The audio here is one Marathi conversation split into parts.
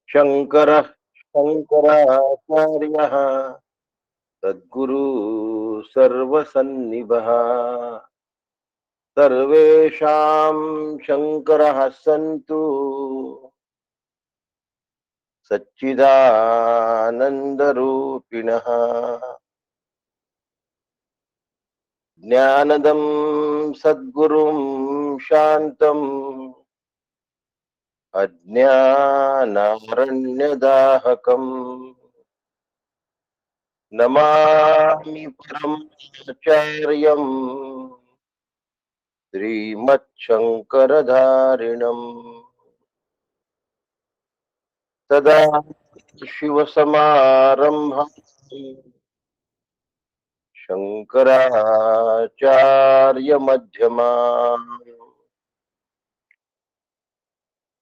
शङ्करः शङ्कराचार्यः सद्गुरु सर्वसन्निभः सर्वेषां शङ्करः सन्तु सच्चिदानन्दरूपिणः ज्ञानदं सद्गुरुं शान्तम् अज्ञानारण्यदाहकम् नमामि परमाचार्यम् श्रीमच्छङ्करधारिणम् सदा शिवसमारम्भाम् शङ्कराचार्यमध्यमाम्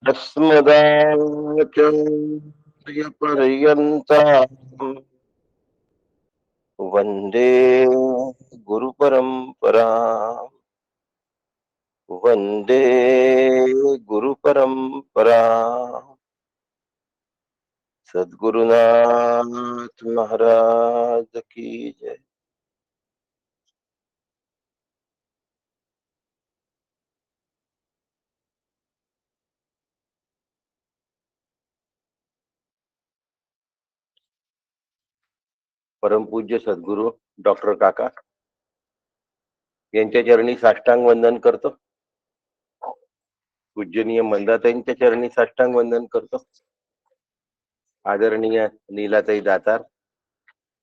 अस्मदाचार्यपर्यन्ताम् वन्दे गुरुपरम्पराम् वन्दे गुरुपरम्पराम् सद्गुरुनाथ महाराज की जय. परमपूज्य सद्गुरु डॉक्टर काका यांच्या चरणी साष्टांग वंदन करतो. पूजनीय मंदाताईंच्या चरणी साष्टांग वंदन करतो. आदरणीय नीलाताई दातार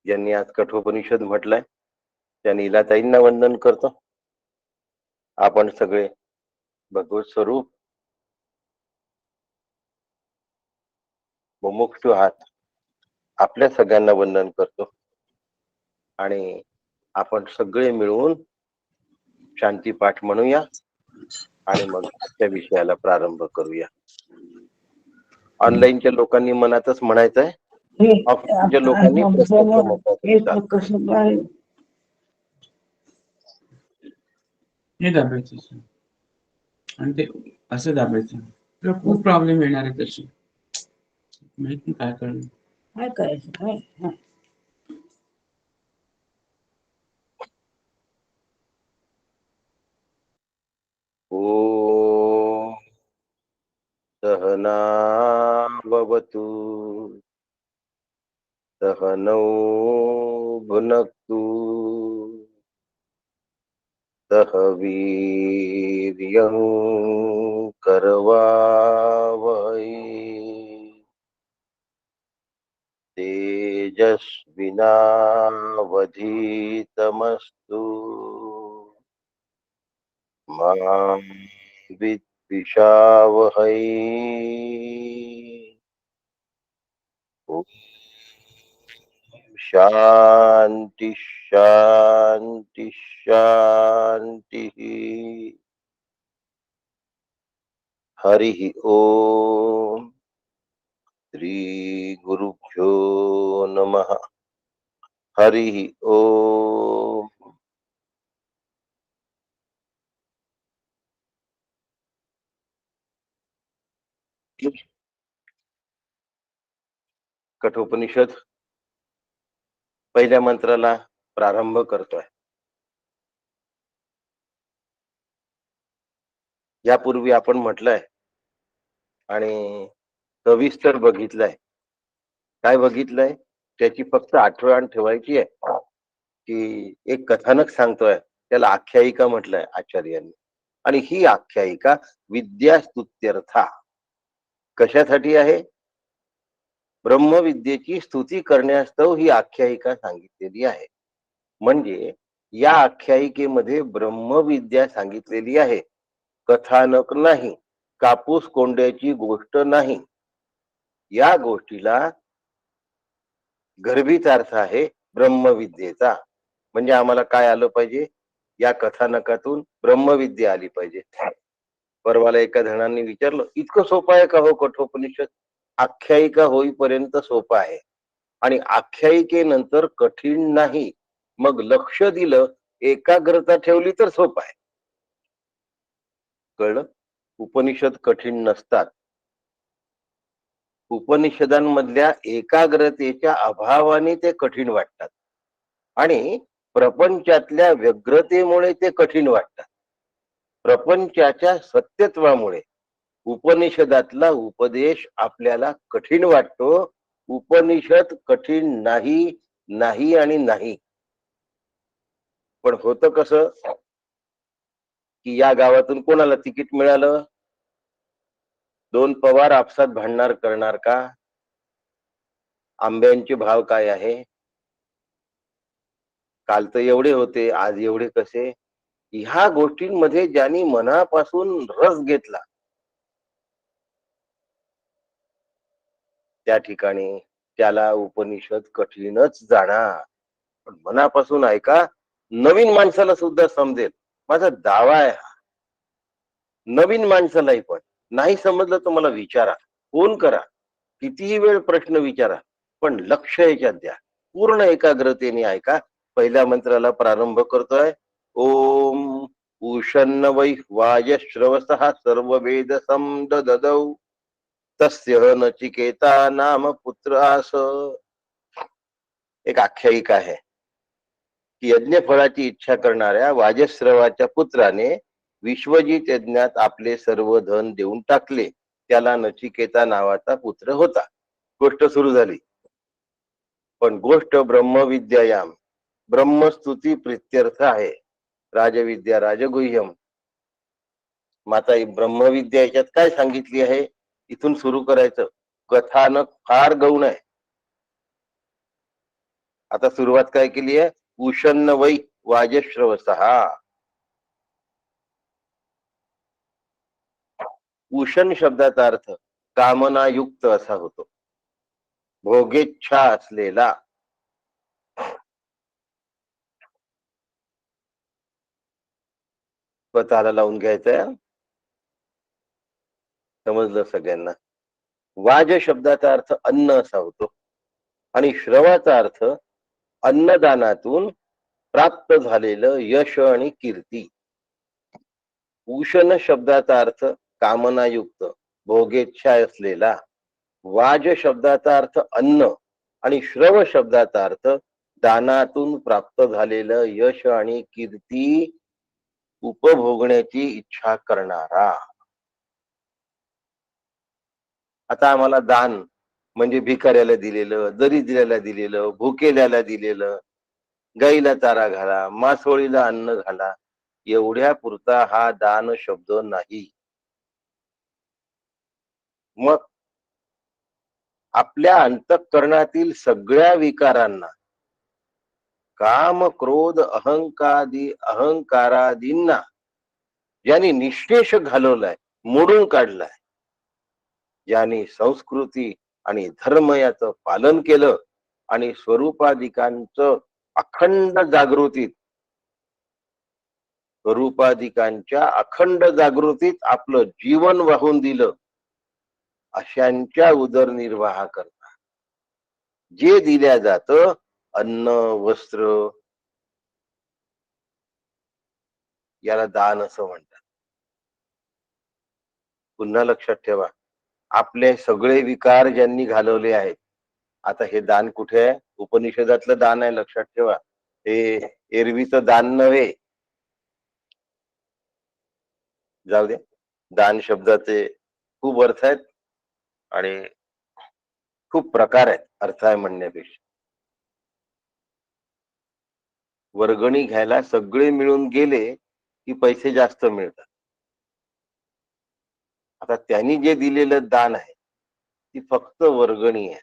ज्यांनी आज कठोपनिषद म्हटलंय त्या नीलाताईंना वंदन करतो. आपण सगळे भगवत स्वरूप मुमुक्षु आहात आपल्या सगळ्यांना वंदन करतो आणि आपण सगळे मिळून शांती पाठ म्हणूया आणि मग त्या विषयाला प्रारंभ करूया. ऑनलाईनच्या लोकांनी मनातच म्हणायचंय, ऑफलाईनच्या लोकांनी प्रत्यक्ष म्हणायचं. हे दाबायचं आणि ते असं दाबायचं. तुला खूप प्रॉब्लेम येणार आहे तशी माहिती काय करणार काय करायचं काय. ओम सहना भवतु सहनौ भुनक्तु सह वीर्यं करवावहै तेजस्विनावधीतमस्तु मा विद्विषावहै. ओम शांति शांति शांति. हरि ओम. श्री गुरुभ्यो नमः. हरि ओम. कठोपनिषद पहिल्या मंत्राला प्रारंभ करतोय. यापूर्वी आपण म्हटलंय आणि सविस्तर बघितलंय. काय बघितलंय त्याची फक्त आठवण ठेवायची आहे की एक कथानक सांगतोय त्याला आख्यायिका म्हटलंय आचार्यांनी. आणि ही आख्यायिका विद्यास्तुत्यर्था कशासाठी आहे? ब्रह्मविद्येची स्तुती करण्यास्तव ही आख्यायिका सांगितलेली आहे. म्हणजे या आख्यायिकेमध्ये ब्रह्मविद्या सांगितलेली आहे, कथानक नाही, कापूस कोंड्याची गोष्ट नाही. या गोष्टीला गर्भित अर्थ आहे ब्रह्मविद्येचा. म्हणजे आम्हाला काय आलं पाहिजे? या कथानकातून ब्रह्मविद्या आली पाहिजे. परवाला एका जणांनी विचारलं, इतकं सोपं आहे का हो कठोपनिषद? आख्यायिका होईपर्यंत सोपं आहे आणि आख्यायिकेनंतर कठीण नाही. मग लक्ष दिलं, एकाग्रता ठेवली तर सोपं आहे. कळलं? उपनिषद कठीण नसतात. उपनिषदांमधल्या एकाग्रतेच्या अभावाने ते कठीण वाटतात आणि प्रपंचातल्या व्यग्रतेमुळे ते कठीण वाटतात. प्रपंचाच्या सत्यत्वामुळे उपनिषदातला उपदेश आपल्याला कठीण वाटतो. उपनिषद कठीण नाही, नाही आणि नाही. पण होतं कसं की या गावातून कोणाला तिकीट मिळालं, 2 पवार आपसात भांडणार करणार का? आंब्यांचे भाव काय आहे, काल तर एवढे होते आज एवढे कसे? ह्या गोष्टींमध्ये ज्यांनी मनापासून रस घेतला त्या ठिकाणी त्याला उपनिषद कठीणच जाणार. पण मनापासून ऐका, नवीन माणसाला सुद्धा समजेल. माझा दावा आहे हा. नवीन माणसालाही पण नाही समजलं तर मला विचारा, फोन करा, कितीही वेळ प्रश्न विचारा, पण लक्ष याच्यात द्या. पूर्ण एकाग्रतेने ऐका. पहिल्या मंत्राला प्रारंभ करतोय. ओम उषन्न वै वायश्रवसः सर्ववेद समददौ तस्य नचिकेता नाम पुत्र आस. एक आख्यायिका आहे की यज्ञ फळाची इच्छा करणाऱ्या वाजश्रवाच्या पुत्राने विश्वजित यज्ञात आपले सर्व धन देऊन टाकले. त्याला नचिकेता नावाचा पुत्र होता. गोष्ट सुरू झाली. पण गोष्ट ब्रह्मविद्यायाम, ब्रह्मस्तुती प्रित्यर्थ आहे. राजविद्या राजगुह्यम. माता ही ब्रह्मविद्या याच्यात काय सांगितली आहे, इथून सुरू करायचं. कथानक फार गौण आहे. आता सुरुवात काय केली आहे? उषन्न वै वाजश्रवसहा. उषण शब्दाचा अर्थ कामनायुक्त असा होतो, भोगेच्छा असलेला. स्वतःला लावून घ्यायचंय. समजलं सगळ्यांना? वाज शब्दाचा अर्थ अन्न असा होतो आणि श्रवाचा अर्थ अन्नदानातून प्राप्त झालेलं यश आणि कीर्ती. उषण शब्दाचा अर्थ कामनायुक्त, भोगेच्छा असलेला. वाज शब्दाचा अर्थ अन्न आणि श्रव शब्दाचा अर्थ दानातून प्राप्त झालेलं यश आणि कीर्ती उपभोगण्याची इच्छा करणारा. आता आम्हाला दान म्हणजे भिकाऱ्याला दिलेलं, दरिद्र्याला दिलेलं, भुकेल्याला दिलेलं, गाईला चारा घाला, मासोळीला अन्न घाला, एवढ्या पुरता हा दान शब्द नाही. मग आपल्या अंतःकरणातील सगळ्या विकारांना, काम क्रोध अहंकारादींना ज्यांनी निःशेष घालवलाय, मोडून काढलाय, ज्यांनी संस्कृती आणि धर्म याचं पालन केलं आणि स्वरूपाधिकांचं अखंड जागृतीत, स्वरूपाधिकांच्या अखंड जागृतीत आपलं जीवन वाहून दिलं, अशांच्या उदरनिर्वाह करता जे दिल्या जातं, अन्न वस्त्र, याला दान असं म्हणतात. पुन्हा लक्षात ठेवा, आपले सगळे विकार ज्यांनी घालवले आहेत. आता हे दान कुठे आहे? उपनिषदातलं दान आहे, लक्षात ठेवा. हे एरवीचं दान नव्हे. जाऊ दे, दान शब्दाचे खूप अर्थ आहेत आणि खूप प्रकार आहेत अर्थ आहे म्हणण्यापेक्षा. वर्गणी घ्यायला सगळे मिळून गेले की पैसे जास्त मिळतात. आता त्यांनी जे दिलेलं दान आहे ती फक्त वर्गणी आहे.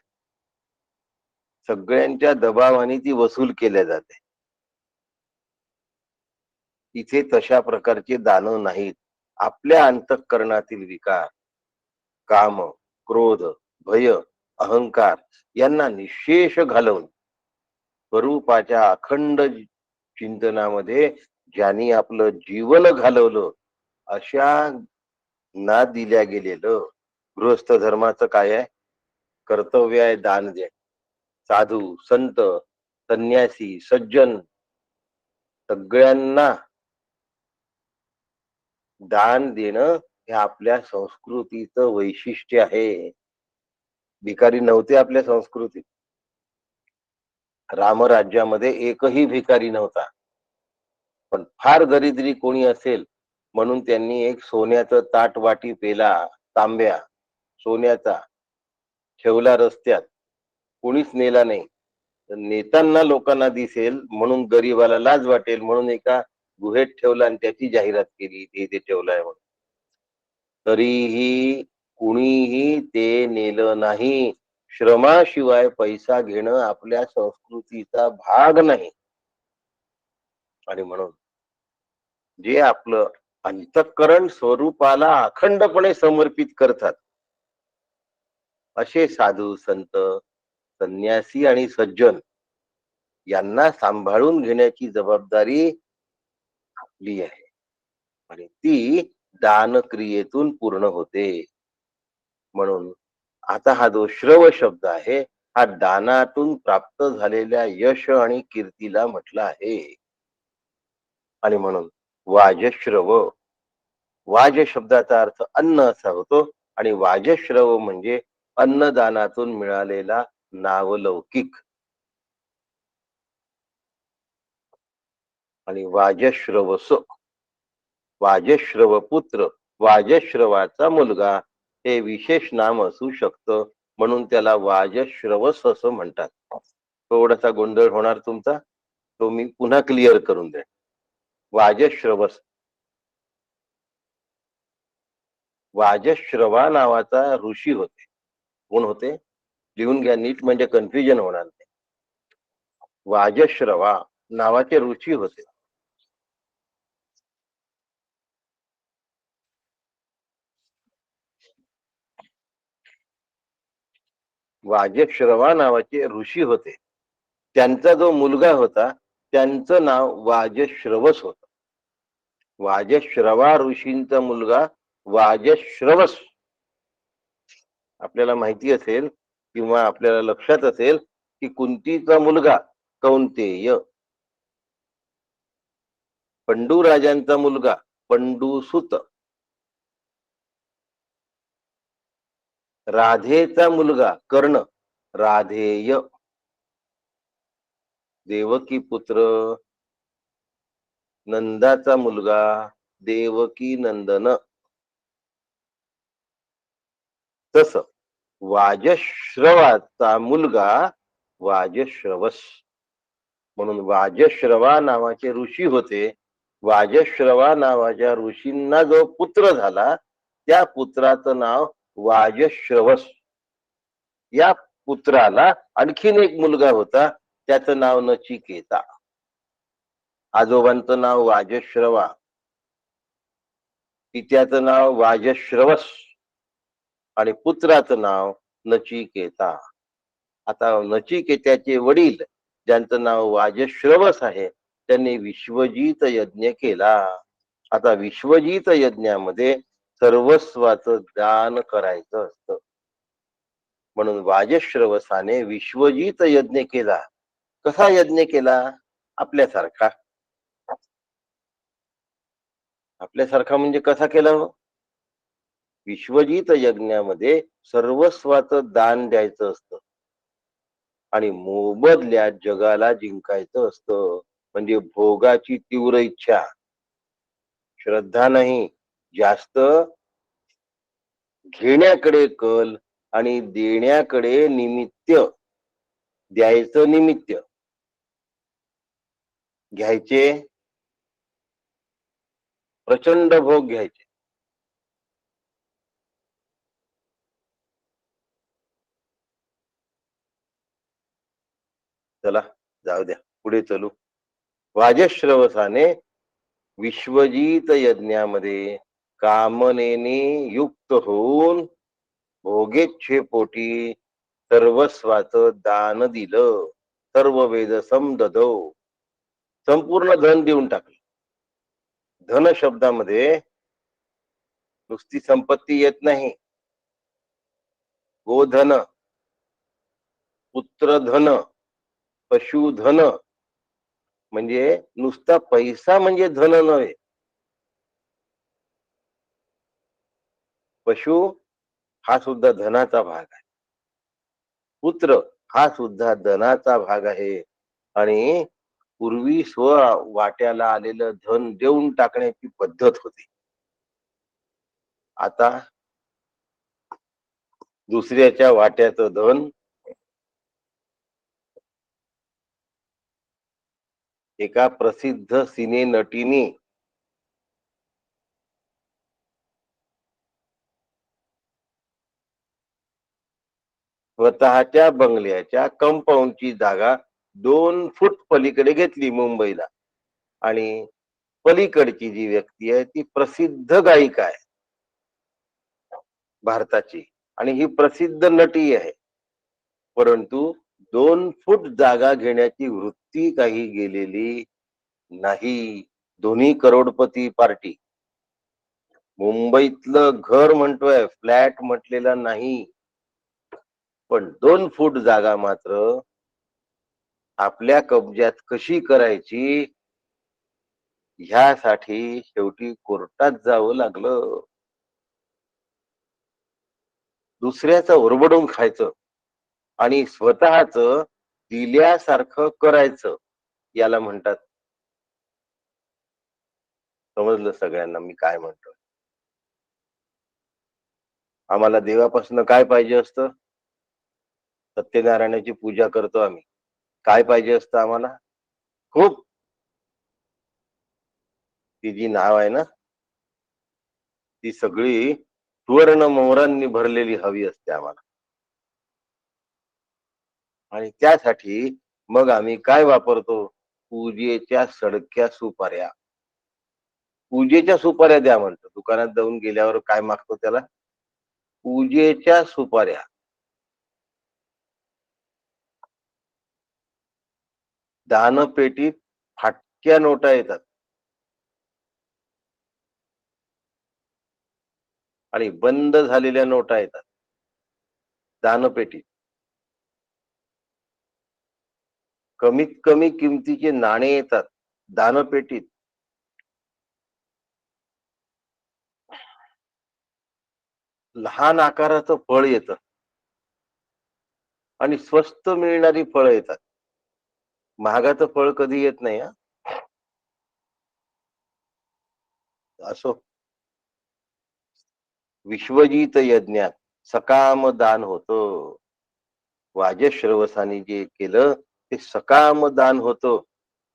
सगळ्यांच्या दबावाने ती वसूल केल्या जाते. इथे तशा प्रकारचे दान नाहीत. आपल्या अंतःकरणातील विकार, काम, क्रोध, भय, अहंकार यांना निःशेष घालवून स्वरूपाच्या अखंड चिंतनामध्ये ज्यांनी आपलं जीवन घालवलं, अशा ना दिल्या गेलेलं. गृहस्थ धर्माचं काय आहे? कर्तव्य आहे दान दे. साधू, संत, संन्यासी, सज्जन सगळ्यांना दान देणं हे आपल्या संस्कृतीचं वैशिष्ट्य आहे. भिकारी नव्हते आपल्या संस्कृतीत. रामराज्यामध्ये एकही भिकारी नव्हता. पण फार दरिद्री कोणी असेल म्हणून त्यांनी एक सोन्याचं ताट वाटी पेला तांब्या सोन्याचा ठेवला रस्त्यात. कोणीच नेला नाही. तर नेताना लोकांना दिसेल म्हणून गरीबाला लाज वाटेल म्हणून एका गुहेत ठेवला आणि त्याची जाहिरात केली इथे ठेवलाय म्हणून. तरीही कुणीही ते नेलं नाही. श्रमाशिवाय पैसा घेणं आपल्या संस्कृतीचा भाग नाही. आणि म्हणून जे आपलं अंतःकरण स्वरूपाला अखंडपणे समर्पित करतात असे साधू संत संन्यासी आणि सज्जन यांना सांभाळून घेण्याची जबाबदारी आपली आहे आणि ती दान क्रियेतून पूर्ण होते. म्हणून आता हा जो श्रव शब्द आहे हा दानातून प्राप्त झालेल्या यश आणि कीर्तीला म्हटलं आहे. आणि म्हणून वाजश्रव वाज शब्दाचा अर्थ अन्न असा होतो आणि वाजश्रव म्हणजे अन्नदानातून मिळालेला नावलौकिक. आणि वाजश्रवस वाजश्रव पुत्र वाजश्रवाचा मुलगा हे विशेष नाम असू शकतं म्हणून त्याला वाजश्रवस असं म्हणतात. थोडासा गोंधळ होणार तुमचा, तो मी पुन्हा क्लिअर करून दे. वाजश्रवस वाजश्रवा नावाचा ऋषी होते. कोण होते लिहून घ्या नीट म्हणजे कन्फ्युजन होणार नाही. वाजश्रवा नावाचे ऋषी होते. वाजश्रवा नावाचे ऋषी होते. त्यांचा जो मुलगा होता त्यांचं नाव वाजश्रवस होत. वाजश्रवा ऋषींचा मुलगा वाजश्रवस. आपल्याला माहिती असेल किंवा आपल्याला लक्षात असेल की कुंतीचा मुलगा कौंतेय, पंडू राजांचा मुलगा पंडूसुत, राधेचा मुलगा कर्ण राधेय, देवकी पुत्र नंदाचा मुलगा देवकी नंदन. तस वाजश्रवाचा मुलगा वाजश्रवस. म्हणून वाजश्रवा नावाचे ऋषी होते. वाजश्रवा नावाच्या ऋषींना जो पुत्र झाला त्या पुत्राचं नाव वाजश्रवस. या पुत्राला आणखीन एक मुलगा होता त्याचं नाव नचिकेता. आजोबांचं नाव वाजश्रवा, पित्याचं नाव वाजश्रवस आणि पुत्राचं नाव नचिकेता. आता नचिकेत्याचे वडील ज्यांचं नाव वाजश्रवस आहे त्यांनी विश्वजित यज्ञ केला. आता विश्वजित यज्ञामध्ये सर्वस्वाचं दान करायचं असतं म्हणून वाजश्रवसाने विश्वजित यज्ञ केला. कसा यज्ञ केला? आपल्यासारखा. आपल्यासारखा म्हणजे कसा केला हो? विश्वजित यज्ञामध्ये सर्वस्वाचं दान द्यायचं असतं आणि मोबदल्यात जगाला जिंकायचं असतं. म्हणजे भोगाची तीव्र इच्छा, श्रद्धा नाही, जास्त घेण्याकडे कल आणि देण्याकडे निमित्त. द्यायचं निमित्त, घ्यायचे प्रचंड भोग घ्यायचे. चला जाऊ द्या पुढे चलू. वाजश्रवसाने विश्वजित यज्ञामध्ये कामनेने युक्त होऊन भोगेच्छेपोटी सर्वस्वाचं दान दिलं. सर्व वेद समददो, संपूर्ण धन देऊन टाकलं. धन शब्दामध्ये नुसती संपत्ती येत नाही. गोधन, पुत्रधन, पशुधन म्हणजे नुसता पैसा म्हणजे धन नव्हे. पशु हा सुद्धा धनाचा भाग आहे. पुत्र हा सुद्धा धनाचा भाग आहे. आणि पूर्वी वाट्याला आलेलं धन देऊन टाकण्याची पद्धत होती. आता दुसऱ्याच्या वाट्याचं धन एका प्रसिद्ध सिने नटीने स्वतःच्या बंगल्याच्या कंपाऊंडची जागा 2 फूट पलीकडे घेतली मुंबईला. आणि पलीकडची जी व्यक्ती आहे ती प्रसिद्ध गायिका आहे भारताची, आणि ही प्रसिद्ध नटी आहे. परंतु 2 फूट जागा घेण्याची वृत्ती काही गेलेली नाही. दोन्ही करोडपती पार्टी. मुंबईतलं घर म्हणतोय, फ्लॅट म्हटलेला नाही, पण 2 फूट जागा मात्र आपल्या कब्जात कशी करायची ह्यासाठी शेवटी कोर्टात जावं लागलं. दुसऱ्याचं ओरबडून खायचं आणि स्वतःच दिल्यासारखं करायचं, याला म्हणतात. समजलं सगळ्यांना मी काय म्हणतोय? आम्हाला देवापासून काय पाहिजे असतं? सत्यनारायणाची पूजा करतो आम्ही. काय पाहिजे असतं आम्हाला? खूप. ती जी नाव आहे ना, ती सगळी सुवर्ण मोहरांनी भरलेली हवी असते आम्हाला. आणि त्यासाठी मग आम्ही काय वापरतो? पूजेच्या सडक्या सुपाऱ्या. पूजेच्या सुपाऱ्या द्या म्हणतो. दुकानात जाऊन गेल्यावर काय मागतो त्याला? पूजेच्या सुपाऱ्या. दानपेटीत फाटक्या नोटा येतात आणि बंद झालेल्या नोटा येतात दानपेटीत. कमीत कमी किमतीचे नाणे येतात दानपेटीत. लहान आकाराचं फळ येतं आणि स्वस्त मिळणारी फळं येतात. महागाचं फळ कधी येत नाही. असो. विश्वजित यज्ञात सकाम दान होतं. वाजश्रवसानी जे केलं ते सकाम दान होतं.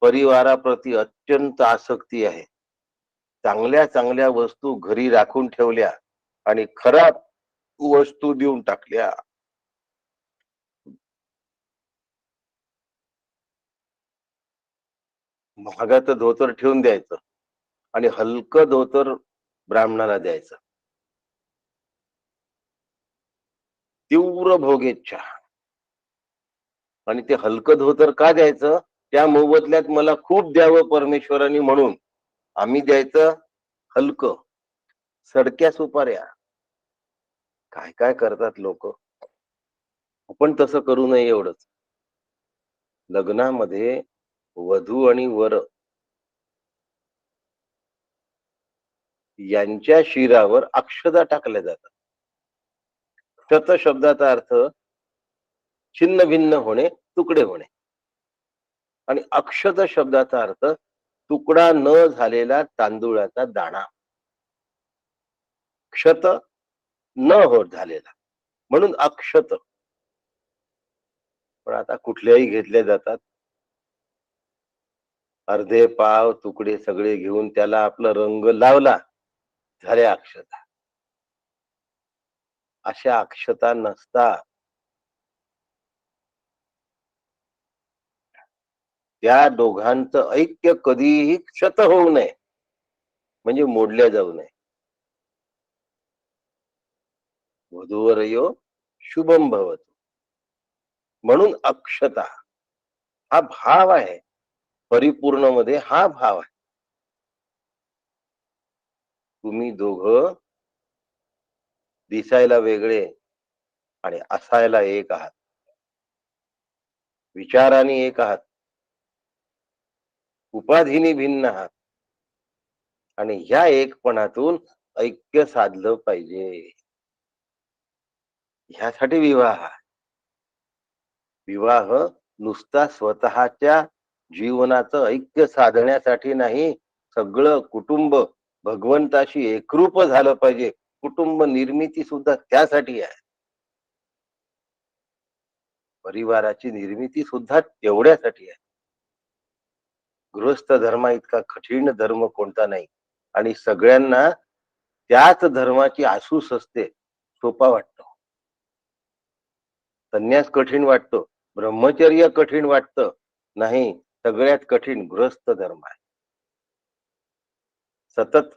परिवाराप्रती अत्यंत आसक्ती आहे. चांगल्या चांगल्या वस्तू घरी राखून ठेवल्या आणि खराब वस्तू देऊन टाकल्या. महागाचं धोतर ठेवून द्यायचं आणि हलकं धोतर ब्राह्मणाला द्यायचं. तीव्र भोगेच्छा. आणि ते हलकं धोतर का द्यायचं? त्या मोबदल्यात मला खूप द्यावं परमेश्वराने म्हणून आम्ही द्यायचं हलकं. सडक्या सुपाऱ्या. काय काय करतात लोक. आपण तसं करू नये एवढंच. लग्नामध्ये वधू आणि वर यांच्या शिरावर अक्षता टाकल्या जातात. शत शब्दाचा अर्थ छिन्न भिन्न होणे, तुकडे होणे. आणि अक्षत शब्दाचा अर्थ तुकडा न झालेला तांदूळाचा दाणा. क्षत न होत झालेला म्हणून अक्षत. पण आता कुठल्याही घेतल्या जातात. अर्धे पाव तुकडे सगळे घेऊन त्याला आपला रंग लावला, झाल्या अक्षता. अशा अक्षता नसतात. त्या दोघांचं ऐक्य कधीही क्षत होऊ नये, म्हणजे मोडल्या जाऊ नये. वधूवरयो शुभम भवतु. म्हणून अक्षता हा भाव आहे. परिपूर्ण मध्ये हा भाव आहे. तुम्ही दोघं दिसायला वेगळे आणि असायला एक आहात. विचाराने एक आहात, उपाधीने भिन्न आहात. आणि ह्या एकपणातून ऐक्य साधलं पाहिजे. ह्यासाठी विवाह. विवाह नुसता स्वतःच्या जीवनाचं ऐक्य साधण्यासाठी नाही, सगळं कुटुंब भगवंताशी एकरूप झालं पाहिजे. कुटुंब निर्मिती सुद्धा त्यासाठी आहे. परिवाराची निर्मिती सुद्धा तेवढ्यासाठी आहे. गृहस्थ धर्मा इतका कठीण धर्म कोणता नाही आणि सगळ्यांना त्याच धर्माची आसूस असते. सोपा वाटतो. संन्यास कठीण वाटतो, ब्रह्मचर्य कठीण वाटतं. नाही, सगळ्यात कठीण गृहस्थ धर्म आहे. सतत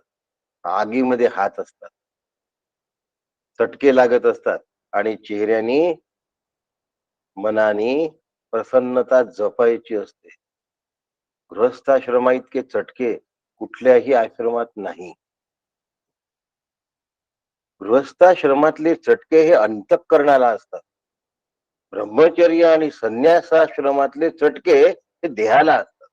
आगीमध्ये हात असतात, चटके लागत असतात आणि चेहऱ्यानी मनाने प्रसन्नता जपायची असते. गृहस्थाश्रमा इतके चटके कुठल्याही आश्रमात नाही. गृहस्थाश्रमातले चटके हे अंतःकरणाला असतात. ब्रह्मचर्य आणि संन्यासाश्रमातले चटके हे देहाला असतात.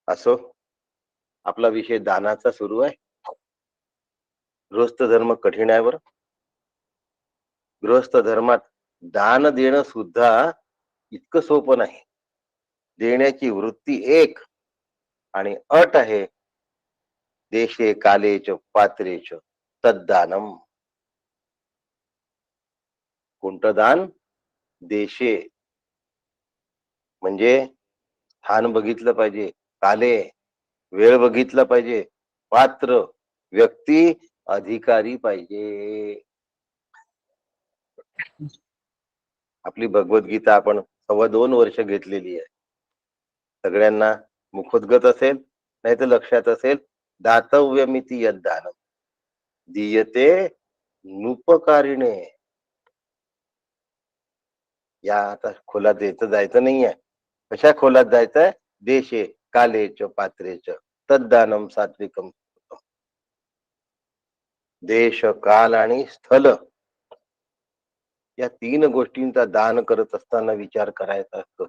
असो, आपला विषय दानाचा सुरू आहे. गृहस्थ धर्म कठीण आहे बरं. गृहस्थ धर्मात दान देणं सुद्धा इतकं सोपं नाही. देण्याची वृत्ती एक आणि अट आहे, देशे कालेच पात्रेच तद्दानम. कोणतं दान? देशे म्हणजे स्थान बघितलं पाहिजे, काले वेळ बघितला पाहिजे, पात्र व्यक्ती अधिकारी पाहिजे. आपली भगवद्गीता आपण 2.25 वर्ष घेतलेली आहे. सगळ्यांना मुखोद्गत असेल, नाही तर लक्षात असेल. दातव्यमिती यद्दानम दीयते नुपकारिणे. या आता खोलात यायचं जायचं नाहीये. कशा खोलात जायचंय? देशे कालेच पात्रेच तद्दानम सात्विकम. देश, काल आणि स्थल या 3 गोष्टींचा दान करत असताना विचार करायचा असतो.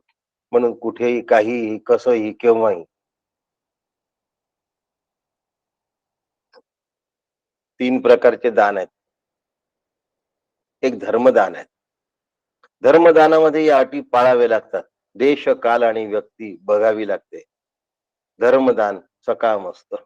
म्हणून कुठेही, काहीही, कसंही, केव्हाही 3 प्रकारचे दान आहेत. एक धर्मदान आहे. धर्मदानामध्ये या अटी पाळाव्या लागतात. देश, काल आणि व्यक्ती बघावी लागते. धर्मदान सकाम असतं.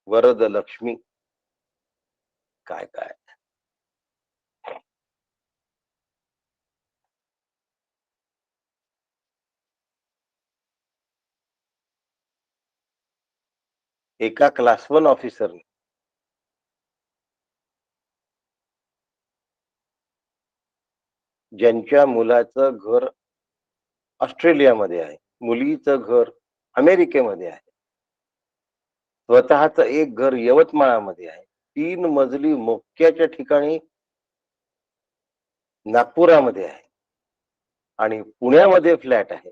वरद लक्ष्मी काय काय एका क्लास 1 ऑफिसरने ज्यांच्या मुलाचं घर ऑस्ट्रेलियामध्ये आहे, मुलीचं घर अमेरिकेमध्ये आहे, स्वतःच एक घर यवतमाळामध्ये आहे, 3 मजली मोक्याच्या ठिकाणी नागपुरामध्ये आहे आणि पुण्यामध्ये फ्लॅट आहे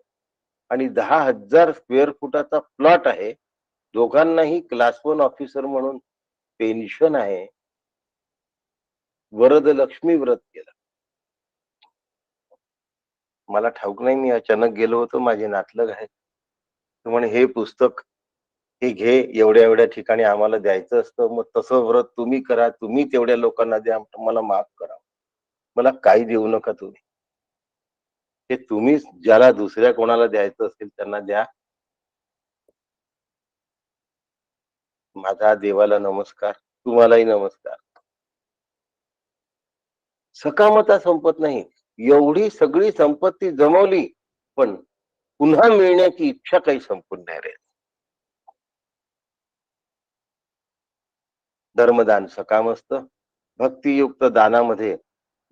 आणि 10,000 स्क्वेअर फुटाचा प्लॉट आहे. दोघांनाही क्लास 1 ऑफिसर म्हणून पेन्शन आहे. वरद लक्ष्मी व्रत केलं. मला ठाऊक नाही, मी अचानक गेलो होतो. माझे नातलग आहे, म्हणे हे पुस्तक हे घे, एवढ्या एवढ्या ठिकाणी आम्हाला द्यायचं असतं. मग तसं व्रत तुम्ही करा, तुम्ही तेवढ्या लोकांना द्या, मला माफ करा, मला काही देऊ नका तुम्ही. हे तुम्ही ज्याला दुसऱ्या कोणाला द्यायचं असेल त्यांना द्या. माझा देवाला नमस्कार, तुम्हालाही नमस्कार. सकामता संपत नाही. एवढी सगळी संपत्ती जमवली, पण पुन्हा मिळण्याची इच्छा काही संपून नाही रे. धर्मदान सकाम असतं. भक्तियुक्त दानामध्ये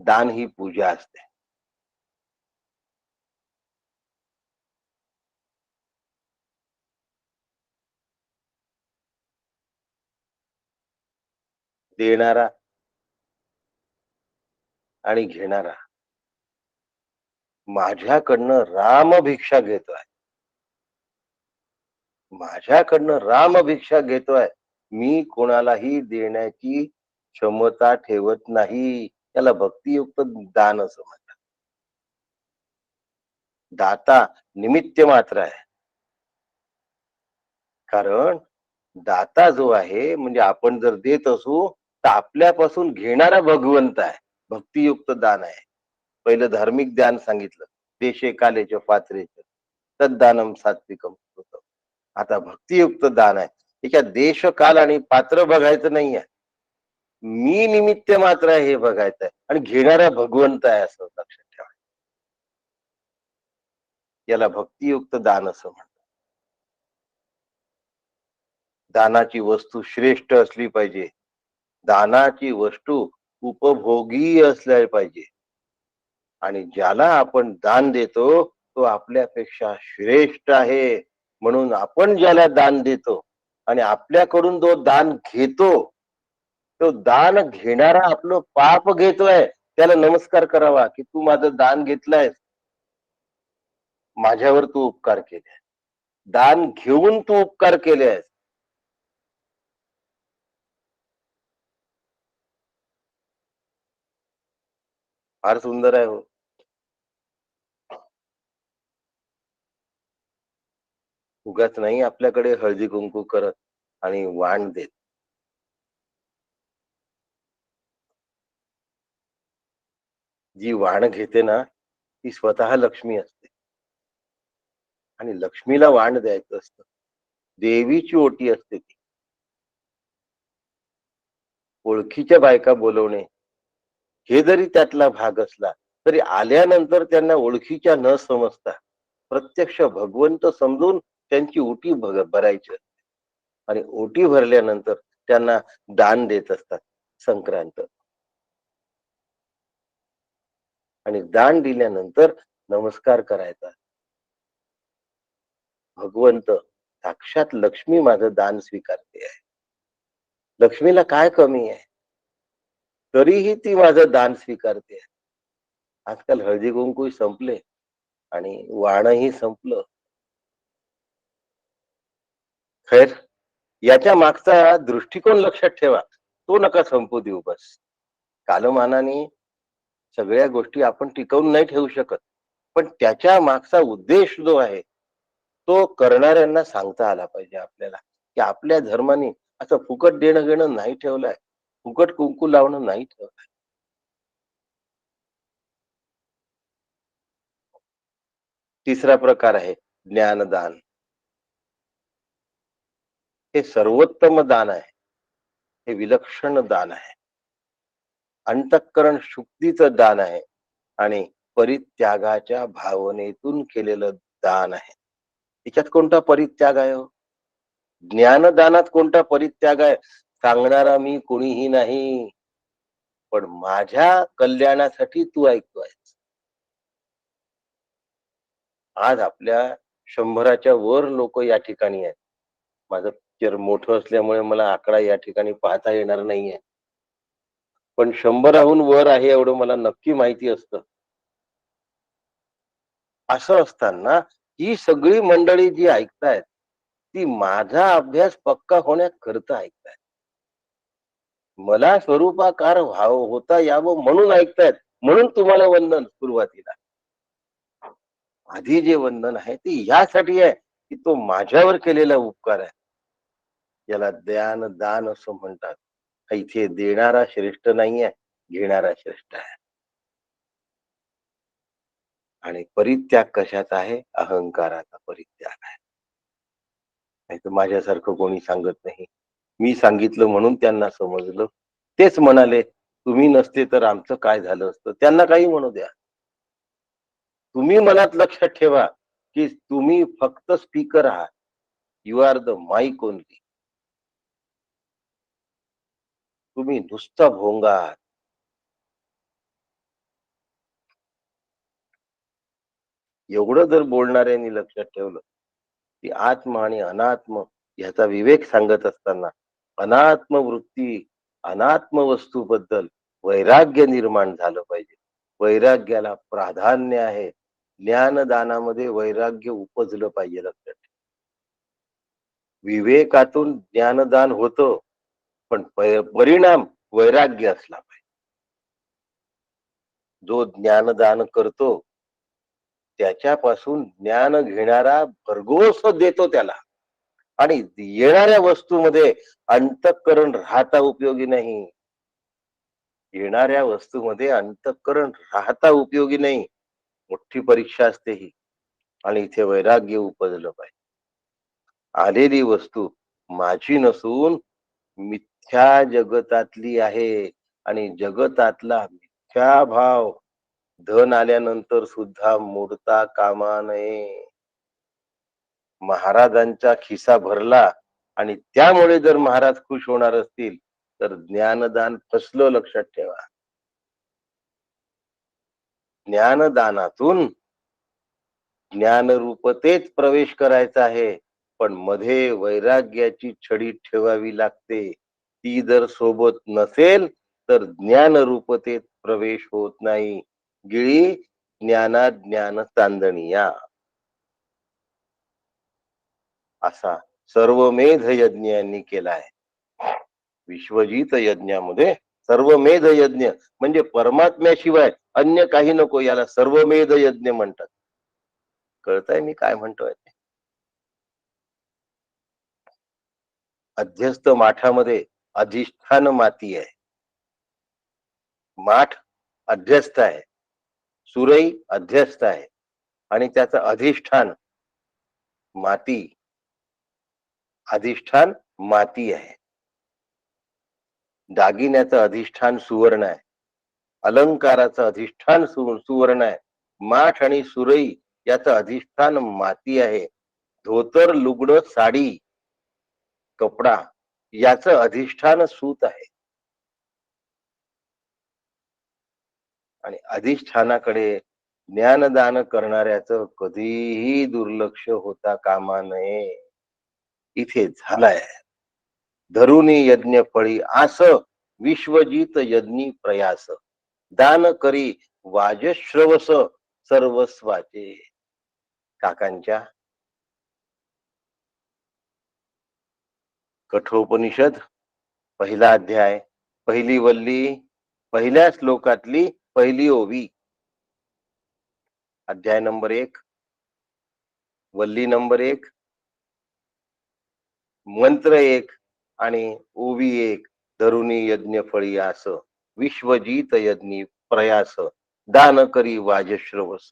दान ही पूजा असते. देणारा आणि घेणारा माझ्याकडनं राम भिक्षा घेतोय, माझ्याकडनं राम भिक्षा घेतोय. मी कोणालाही देण्याची क्षमता ठेवत नाही. त्याला भक्तियुक्त दान असं म्हणतात. दाता निमित्त मात्र आहे. कारण दाता जो आहे म्हणजे आपण जर देत असू तर आपल्यापासून घेणारा भगवंत आहे. भक्तियुक्त दान आहे. पहिलं धार्मिक दान सांगितलं, देशे कालेच पात्रेच तद्दानम सात्विकम होतं. आता भक्तियुक्त दान आहे. त्याच्यात देश काल आणि पात्र बघायचं नाही आहे. मी निमित्त मात्र आहे हे बघायचं आहे आणि घेणारा भगवंत आहे असं लक्षात ठेवा. याला भक्तियुक्त दान असं म्हणतात. दानाची वस्तू श्रेष्ठ असली पाहिजे. दानाची वस्तू उपभोगी असल्या पाहिजे आणि ज्याला आपण दान देतो तो आपल्यापेक्षा श्रेष्ठ आहे. म्हणून आपण ज्याला दान देतो आणि आपल्याकडून जो दान घेतो तो दान घेणारा आपलं पाप घेतोय त्याला नमस्कार करावा की तू माझं दान घेतलंय, माझ्यावर तू उपकार केले. दान घेऊन तू उपकार केले. फार सुंदर आहे हो. उगाच नाही आपल्याकडे हळदी कुंकू करत आणि वाण देत. जी वाण घेते ना ती स्वतः लक्ष्मी असते आणि लक्ष्मीला वाण द्यायचं असतं. देवीची ओटी असते ती. ओळखीच्या बायका बोलवणे हे जरी त्यातला भाग असला तरी आल्यानंतर त्यांना ओळखीच्या न समजता प्रत्यक्ष भगवंत समजून त्यांची ओटी भरायची आणि ओटी भरल्यानंतर त्यांना दान देत असतात. संक्रांत आणि दान दिल्यानंतर नमस्कार करायचा. भगवंत साक्षात लक्ष्मी माझं दान स्वीकारते आहे. लक्ष्मीला काय कमी आहे तरीही ती माझं दान स्वीकारते. आजकाल हळदी कुंकू संपले आणि वाणही संपलं. खैर याच्या मागचा दृष्टिकोन लक्षात ठेवा. तो नका संपू देऊ बस. कालमानाने सगळ्या गोष्टी आपण टिकवून नाही ठेवू शकत पण त्याच्या मागचा उद्देश जो आहे तो करणाऱ्यांना सांगता आला पाहिजे आपल्याला की आपल्या धर्माने असं फुकट देणं घेणं नाही ठेवलंय. फुकट कुंकू लावणं नाही ठेवलंय. तिसरा प्रकार आहे ज्ञानदान. हे सर्वोत्तम दान आहे. हे विलक्षण दान आहे. अंतःकरण शुद्धीचं दान आहे आणि परित्यागाच्या भावनेतून केलेलं दान आहे. त्याच्यात कोणता परित्याग आहे हो? ज्ञानदानात कोणता परित्याग आहे सांगणारा मी कोणीही नाही पण माझ्या कल्याणासाठी तू ऐकतोय. आज आपल्या 100च्या वर लोक या ठिकाणी आहेत. माझं पिक्चर मोठं असल्यामुळे मला आकडा या ठिकाणी पाहता येणार नाहीये पण 100हून वर आहे एवढं मला नक्की माहिती असतं. असं असताना ही सगळी मंडळी जी ऐकतायत ती माझा अभ्यास पक्का होण्याकरता ऐकतायत. मला स्वरूपाकार व्हाव होता यावं म्हणून ऐकतायत. म्हणून तुम्हाला वंदन सुरुवातीला. आधी जे वंदन आहे ते यासाठी आहे की तो माझ्यावर केलेला उपकार आहे. याला ज्ञान दान असं म्हणतात. इथे देणारा श्रेष्ठ नाहीये घेणारा श्रेष्ठ आहे. आणि परित्याग कशाचा आहे अहंकाराचा परित्याग आहे. नाही तर माझ्यासारखं कोणी सांगत नाही. मी सांगितलं म्हणून त्यांना समजलं. तेच म्हणाले तुम्ही नसते तर आमचं काय झालं असतं. त्यांना काही म्हणू द्या. तुम्ही मनात लक्षात ठेवा की तुम्ही फक्त स्पीकर आहात. You are the mic only. तुम्ही नुसता भोंगा आहात. एवढं जर बोलणाऱ्यांनी लक्षात ठेवलं की आत्म आणि अनात्म ह्याचा विवेक सांगत असताना अनात्म वृत्ती अनात्म वस्तूबद्दल वैराग्य निर्माण झालं पाहिजे. वैराग्याला प्राधान्य आहे. ज्ञानदानामध्ये वैराग्य उपजलं पाहिजे. लक्षात विवेकातून ज्ञानदान होतं पण परिणाम वैराग्य असला पाहिजे. जो ज्ञानदान करतो त्याच्यापासून ज्ञान घेणारा भरघोस देतो त्याला. आणि येणाऱ्या वस्तूमध्ये अंतःकरण राहता उपयोगी नाही. येणाऱ्या वस्तूमध्ये अंतःकरण राहता उपयोगी नाही. मोठी परीक्षा असते ही. आणि इथे वैराग्य उपजलं पाहिजे. आलेली वस्तू माझी नसून मिथ्या जगतातली आहे. आणि जगतातला मिथ्या भाव धन आल्यानंतर सुद्धा मोडता कामा नये. महाराजांचा खिसा भरला आणि त्यामुळे जर महाराज खुश होणार असतील तर ज्ञानदान फसलं, लक्षात ठेवा. ज्ञानदानातून ज्ञानरूपतेत प्रवेश करायचा आहे, पण मध्ये वैराग्याची छडी ठेवावी लागते. ती जर सोबत नसेल तर ज्ञानरूपतेत प्रवेश होत नाही. गिळी ज्ञानात ज्ञान चांदणिया असा सर्वमेध यज्ञ यांनी केलाय. विश्वजित यज्ञामध्ये सर्वमेध यज्ञ म्हणजे परमात्म्याशिवाय अन्य काही नको, याला सर्वमेध यज्ञ म्हणतात. कळतंय मी काय म्हणतोय? अध्यस्त माठामध्ये अधिष्ठान माती आहे. माठ अध्यस्त आहे, सुरई अध्यस्त आहे आणि त्याचं अधिष्ठान माती, अधिष्ठान माती आहे. दागिन्याचं अधिष्ठान सुवर्ण आहे, अलंकाराचं अधिष्ठान सुवर्ण आहे. माठ आणि सुरई याचं अधिष्ठान माती आहे. धोतर, लुगडं, साडी, कपडा याचं अधिष्ठान सूत आहे. आणि अधिष्ठानाकडे ज्ञानदान करणाऱ्याचं कधीही दुर्लक्ष होता कामा नये. इथे झालाय. धरुनी यज्ञ फळी आस, विश्वजित यज्ञी प्रयास. दान करी वाजश्रवस सर्वस्वाचे. काकांच्या कठोपनिषद पहिला अध्याय, पहिली वल्ली, पहिल्या श्लोकातली पहिली ओवी. अध्याय नंबर 1, वल्ली नंबर 1, मंत्र 1 आणि ओवी 1. धरुनी यज्ञ फळी आस, विश्वजित यज्ञी प्रयास. दान करी वाजश्रवस.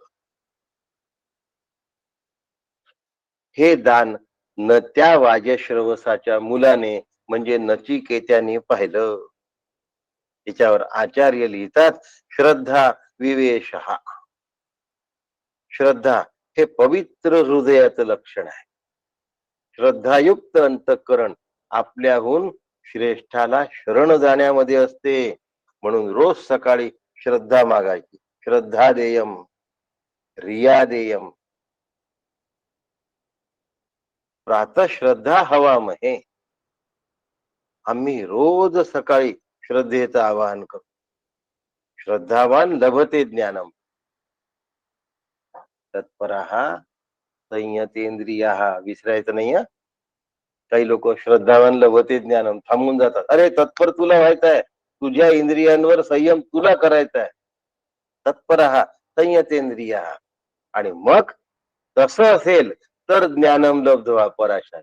हे दान न त्या वाजश्रवसाच्या मुलाने म्हणजे नचिकेत्याने पाहिलं. त्याच्यावर आचार्य लिहितात, श्रद्धा विवेश. श्रद्धा हे पवित्र हृदयाचं लक्षण आहे. श्रद्धायुक्त अंतःकरण आपल्याहून श्रेष्ठाला शरण जाण्यामध्ये असते. म्हणून रोज सकाळी श्रद्धा मागायची. श्रद्धा देयम, रिया देयम, प्रातः श्रद्धा हवामहे. आम्ही रोज सकाळी श्रद्धेचं आवाहन करतो. श्रद्धावान लभते ज्ञानम, तत्परः संयतेंद्रियाः. विसरायचं नाही. काही लोक श्रद्धावान लभते ज्ञानम थांबून जातात. अरे तत्पर तुला व्हायचं आहे, तुझ्या इंद्रियांवर संयम तुला करायचा आहे. तत्परः संयतेंद्रियाः. आणि मग तसं असेल तर ज्ञानम लब्ध्वा पराशात.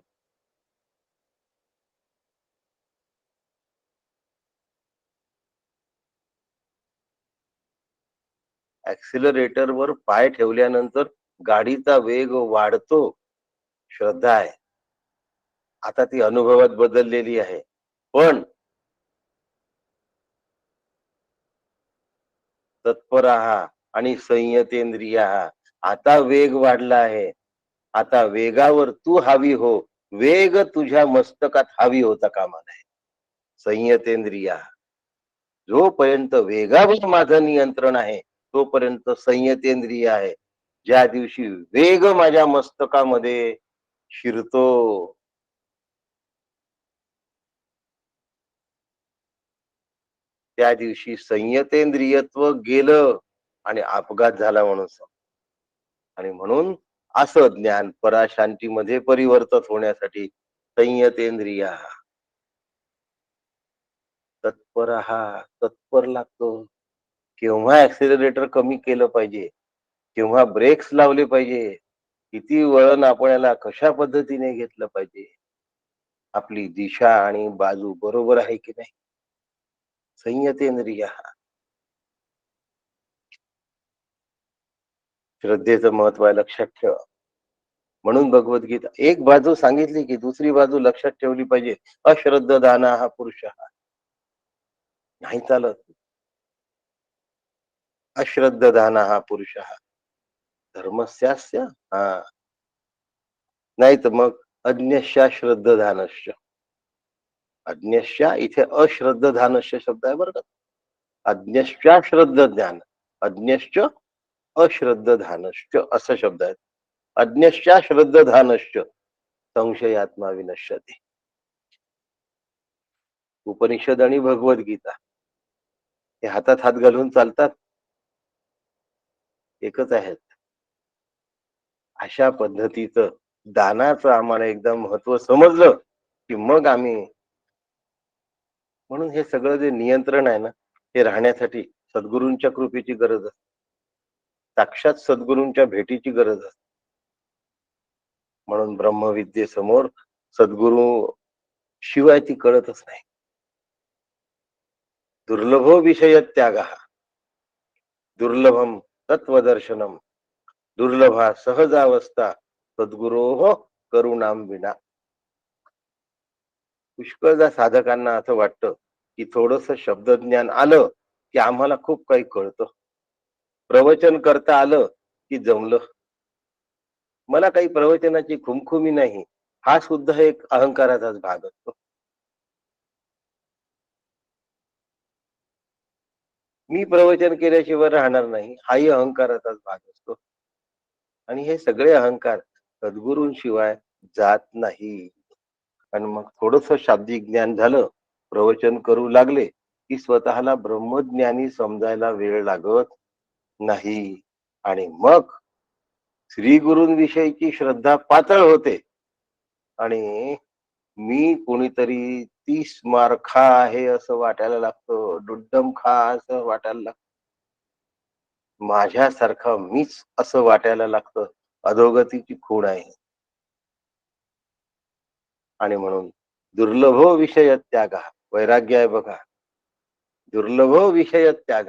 ऍक्सिलरेटर वर पाय ठेवल्यानंतर गाडीचा वेग वाढतो. श्रद्धा आहे. आता ती अनुभवात बदललेली आहे. पण तत्परः आणि संयतेंद्रियाः. आता वेग वाढला आहे. आता वेगावर तू हावी हो. वेग तुझ्या मस्तकात हावी होता कामा नये. संयतेंद्रिया. जोपर्यंत वेगावर माझं नियंत्रण आहे तोपर्यंत संयतेंद्रिय आहे. ज्या दिवशी वेग माझ्या मस्तकामध्ये शिरतो, त्या दिवशी संयतेंद्रियत्व गेलं आणि अपघात झाला म्हणून. आणि म्हणून असं ज्ञान पराशांतीमध्ये परिवर्तित होण्यासाठी संयतेंद्रिया. तत्पर लागतो. केव्हा ऍक्सिलरेटर कमी केलं पाहिजे, केव्हा ब्रेक्स लावले पाहिजे, किती वळण आपल्याला कशा पद्धतीने घेतलं पाहिजे, आपली दिशा आणि बाजू बरोबर आहे की नाही. संयतेंद्रिय, श्रद्धेचं महत्व आहे, लक्षात ठेवा. म्हणून भगवद्गीता एक बाजू सांगितली की दुसरी बाजू लक्षात ठेवली पाहिजे. अश्रद्धाना हा पुरुष नाही चालत. अश्रद्धाना हा पुरुष धर्मस्यास्य, हा, नाही तर मग अज्ञश्या श्रद्धानश्य. अज्ञश्या इथे अश्रद्धानश्य शब्द आहे बरं का. अज्ञश्या श्रद्धा ज्ञान, अज्ञश्च अश्रद्धानश्च असा शब्द आहे. अज्ञश्या श्रद्धानश्च संशयात्मा विनश्यते. उपनिषद आणि भगवद्गीता हे हातात हात घालून चालतात, एकच आहेत. अशा पद्धतीचं दानाचं आम्हाला एकदा महत्व समजलं की मग आम्ही, म्हणून हे सगळं जे नियंत्रण आहे ना, हे राहण्यासाठी सद्गुरूंच्या कृपेची गरज असते, साक्षात सद्गुरूंच्या भेटीची गरज असते. म्हणून ब्रह्मविद्येसमोर सद्गुरू शिवाय ती कळतच नाही. दुर्लभो विषय त्याग, दुर्लभम तत्वदर्शनम, दुर्लभा सहजावस्था सद्गुरो करुणाम विना. पुष्कळदा साधकांना असं वाटतं की थोडस शब्दज्ञान आलं की आम्हाला खूप काही कळतं, प्रवचन करता आलं की जमलं. मला काही प्रवचनाची खुमखुमी नाही, हा सुद्धा एक अहंकाराचाच भाग असतो. मी प्रवचन केल्याशिवाय राहणार नाही, हाही अहंकाराचाच भाग असतो. आणि हे सगळे अहंकार सद्गुरूंशिवाय जात नाही. आणि मग थोडस शाब्दिक ज्ञान झालं, प्रवचन करू लागले की स्वतःला ब्रह्मज्ञानी समजायला वेळ लागत नाही. आणि मग श्री गुरूंविषयीची श्रद्धा पातळ होते आणि मी कोणीतरी 30 मार्खा आहे असं वाटायला लागतं, दुड्डम खा असं वाटायला लागतं, माझ्यासारखा मीच असं वाटायला लागतं. अधोगतीची खूण आहे. आणि म्हणून दुर्लभो विषय त्याग, वैराग्य आहे बघा. दुर्लभो विषय त्याग,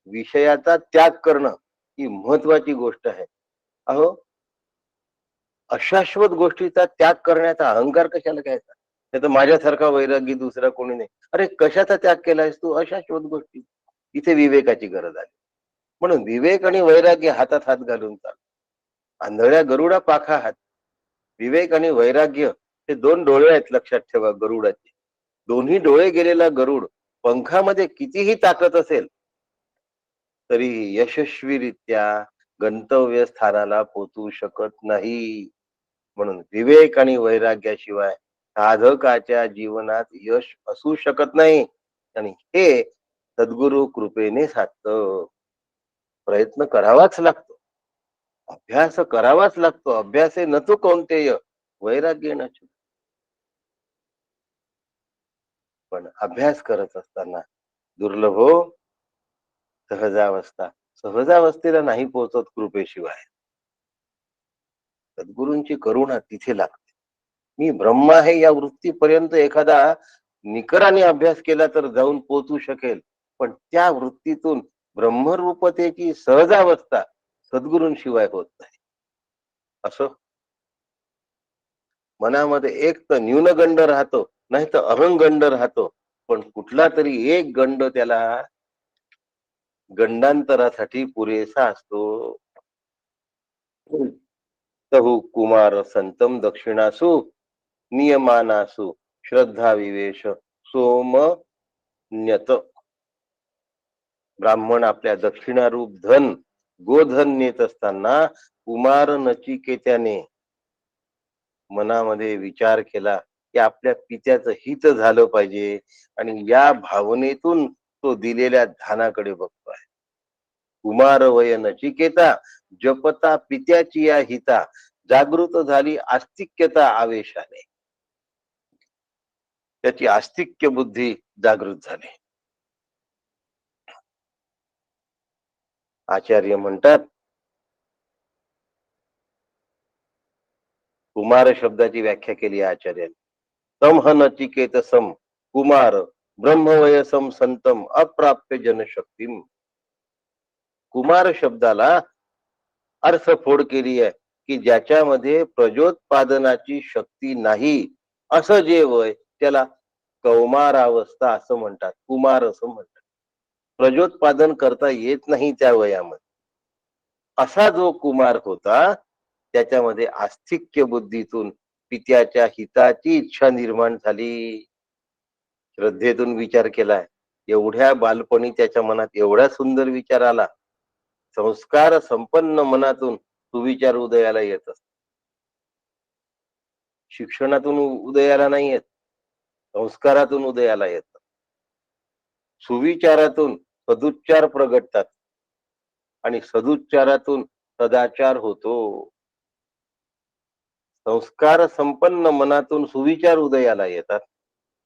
विषयाचा त्याग करणं ही महत्वाची गोष्ट आहे. अहो, अशाश्वत गोष्टीचा त्याग करण्याचा अहंकार कशाला घ्यायचा. नाही तर माझ्यासारखा वैरागी दुसरा कोणी नाही. अरे कशाचा त्याग केलायस तू, अशाश्वत गोष्टी. इथे विवेकाची गरज आहे. म्हणून विवेक आणि वैराग्य हातात हात घालून चाल. आंधळ्या गरुडा पाखा हात. विवेक आणि वैराग्य हे दोन डोळे आहेत, लक्षात ठेवा गरुडाचे. दोन्ही डोळे गेलेला गरुड पंखामध्ये कितीही ताकद असेल तरी यशस्वीरित्या गंतव्य स्थानाला पोहोचू शकत नाही. म्हणून विवेक आणि वैराग्याशिवाय साधकाच्या जीवनात यश असू शकत नाही. आणि हे सद्गुरु कृपेने साधतं. प्रयत्न करावाच लागतो, अभ्यास करावाच लागतो. अभ्यासे न तू कौंतेय वैराग्य न. पण अभ्यास करत असताना दुर्लभो सहजावस्था, सहजावस्थेला नाही पोहोचत कृपेशिवाय. सद्गुरूंची करुणा तिथे लागते. मी ब्रह्म आहे या वृत्तीपर्यंत एखादा निकराने अभ्यास केला तर जाऊन पोहोचू शकेल, पण त्या वृत्तीतून ब्रह्मरूपतेची सहजावस्था सद्गुरूंशिवाय होत नाही. असं मनामध्ये एक तर न्यूनगंड राहतो, नाही तर अहंगंड राहतो, पण कुठला तरी एक गंड त्याला गंडांतरासाठी पुरेसा असतो. तहु कुमार संतम दक्षिणासु नियमानासु श्रद्धा विवेश सोम न्यत. ब्राह्मण आपल्या दक्षिणारूप धन गोधन नेत असताना कुमार नचिकेत्याने मनामध्ये विचार केला की आपल्या पित्याचं हित झालं पाहिजे, आणि या भावनेतून तो दिलेल्या धानाकडे बघतोय. कुमार वय नचिकेता जपता पित्याची या हिता, जागृत झाली आस्तिक्यता आवेशाने. त्याची आस्तिक्य बुद्धी जागृत झाली. आचार्य म्हणतात कुमार शब्दाची व्याख्या केली आहे आचार्यांनी. सम ह नचिकेत सम कुमार ब्रह्मवयसम संतम अप्राप्य जनशक्तीम. कुमार शब्दाला अर्थफोड केली आहे की ज्याच्यामध्ये प्रजोत्पादनाची शक्ती नाही असं जे वय त्याला कौमारावस्था असं म्हणतात, कुमार असं म्हणतात. प्रजोत्पादन करता येत नाही त्या वयामध्ये असा जो कुमार होता त्याच्यामध्ये आस्तिक्य बुद्धीतून पित्याच्या हिताची इच्छा निर्माण झाली. श्रद्धेतून विचार केलाय, एवढ्या बालपणी त्याच्या मनात एवढा सुंदर विचार आला. संस्कार संपन्न मनातून सुविचार उदयाला येत असतात. शिक्षणातून उदयाला नाही येत, संस्कारातून उदयाला येतात. सुविचारातून सदुच्चार प्रगटतात आणि सदुच्चारातून सदाचार होतो. संस्कार संपन्न मनातून सुविचार उदयाला येतात,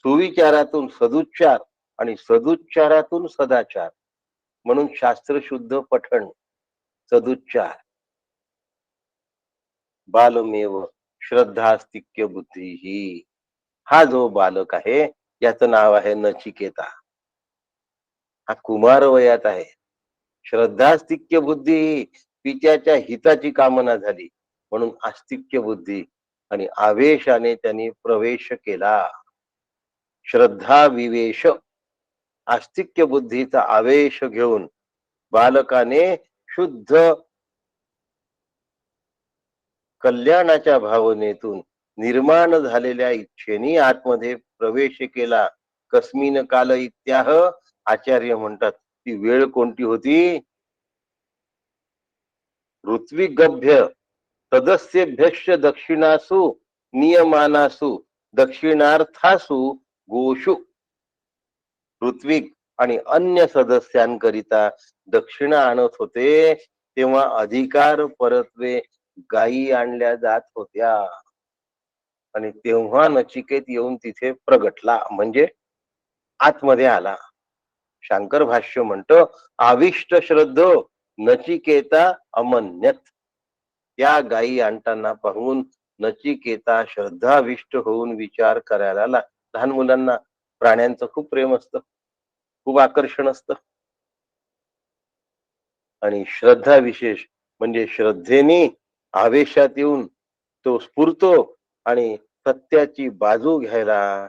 सुविचारातून सदुच्चार आणि सदुच्चारातून सदाचार. म्हणून शास्त्रशुद्ध पठण, सदुच्चार. बालमेव श्रद्धास्तिक्य बुद्धी ही. हा जो बालक आहे याचं नाव आहे नचिकेता. हा कुमार वयात आहे. श्रद्धास्तिक्य बुद्धी, पित्याच्या हिताची कामना झाली म्हणून आस्तिक्य बुद्धी आणि आवेशाने त्यांनी प्रवेश केला. श्रद्धा विवेश, आस्तिक्य बुद्धीचा आवेश घेऊन बालकाने शुद्ध कल्याणाच्या भावनेतून निर्माण झालेल्या इच्छेने आतमध्ये प्रवेश केला. कस्मिन काल इत्याह. आचार्य म्हणतात ती वेळ कोणती होती? ऋत्विगभ्य सदस्येभ्यश्च दक्षिणासु नियमानासु दक्षिणार्थासु गोषु. ऋत्विक आणि अन्य सदस्यांकरिता दक्षिणा आणत होते तेव्हा अधिकार परत्वे गायी आणल्या जात होत्या. आणि तेव्हा नचिकेत येऊन तिथे प्रगटला, म्हणजे आतमध्ये आला. शांकर भाष्य म्हणतो आविष्ट श्रद्धो नचिकेता अमन्यत. त्या गायी आणताना पाहून नचिकेता श्रद्धाविष्ट होऊन विचार करायला लागला. लहान मुलांना प्राण्यांचं खूप प्रेम असतं, खूप आकर्षण असतं. आणि श्रद्धा विशेष म्हणजे श्रद्धेने आवेशात येऊन तो स्फुरतो आणि सत्याची बाजू घ्यायला.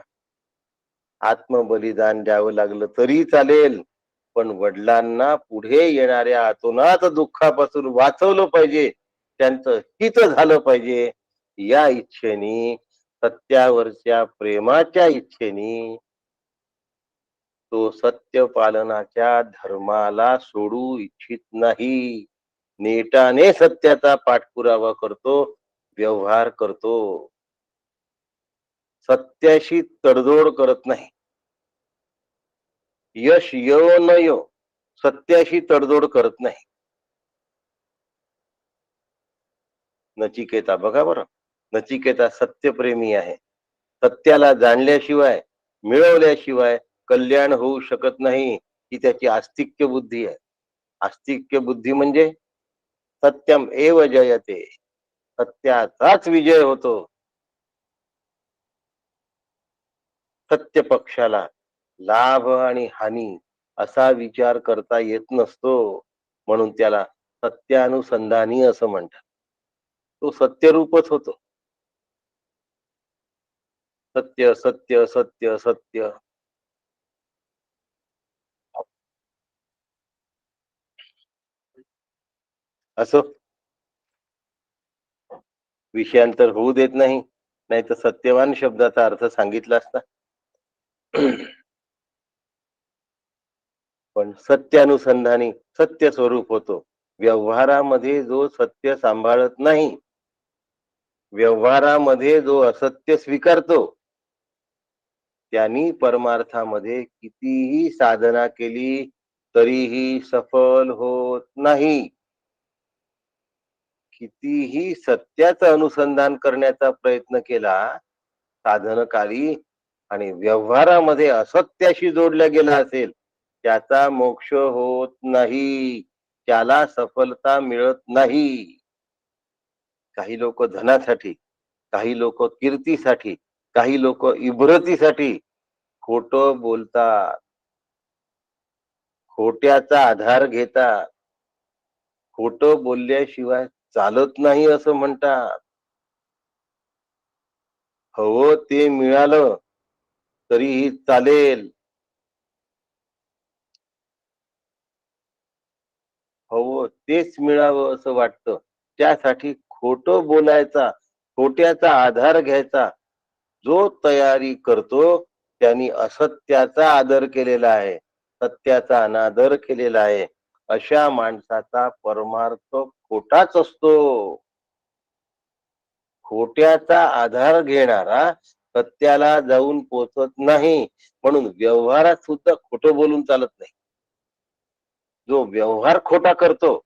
आत्मबलिदान द्यावं लागलं तरी चालेल, पण वडिलांना पुढे येणाऱ्या अतोनात दुःखापासून वाचवलं पाहिजे, त्यांचं हित झालं पाहिजे या इच्छेने, सत्यावरच्या प्रेमाच्या इच्छेने तो सत्य पालनाच्या धर्माला सोडू इच्छित नाही. नेटाने सत्याचा पाठपुरावा करतो, व्यवहार करतो, सत्याशी तडजोड करत नाही. यश यो न यो, सत्याशी तडजोड करत नाही. नचिकेता बघा बरं, नचिकेता सत्यप्रेमी आहे. सत्याला जाणल्याशिवाय, मिळवल्याशिवाय कल्याण होऊ शकत नाही, ही त्याची आस्तिक्य बुद्धी आहे. आस्तिक्य बुद्धी म्हणजे सत्यम एव जयते, सत्याचाच विजय होतो. सत्य पक्षाला लाभ आणि हानी असा विचार करता येत नसतो, म्हणून त्याला सत्यानुसंधानी असं म्हणतात. तो सत्यरूपच होतो. सत्य सत्य सत्य सत्य. असो, विषयांतर होऊ देत नाही, नाही तर सत्यवान शब्दाचा अर्थ सांगितला असता. पण सत्यानुसंधानी सत्य स्वरूप होतो. व्यवहारामध्ये जो सत्य सांभाळत नाही, व्यवहारामध्ये जो असत्य स्वीकारतो, त्यांनी परमार्थामध्ये कितीही साधना केली तरीही सफल होत नाही. कितीही सत्याचं अनुसंधान करण्याचा प्रयत्न केला साधनकाली आणि व्यवहारामध्ये असत्याशी जोडल्या गेला असेल, त्याचा मोक्ष होत नाही, त्याला सफलता मिळत नाही. काही लोक धनासाठी, काही लोक कीर्तीसाठी, काही लोक इब्रतीसाठी खोटं बोलतात, खोट्याचा आधार घेतात, खोटं बोलल्याशिवाय चालत नाही असं म्हणतात. हवं ते मिळालं तरीही चालेल, हवं तेच मिळावं असं वाटतं, त्यासाठी खोटं बोलायचा, खोट्याचा आधार घ्यायचा. जो तयारी करतो त्यांनी असत्याचा आदर केलेला आहे, सत्याचा अनादर केलेला आहे. अशा माणसाचा परमार्थ खोटाच असतो. खोट्याचा आधार घेणारा सत्याला जाऊन पोचत नाही, म्हणून व्यवहारात सुद्धा खोटं बोलून चालत नाही. जो व्यवहार खोटा करतो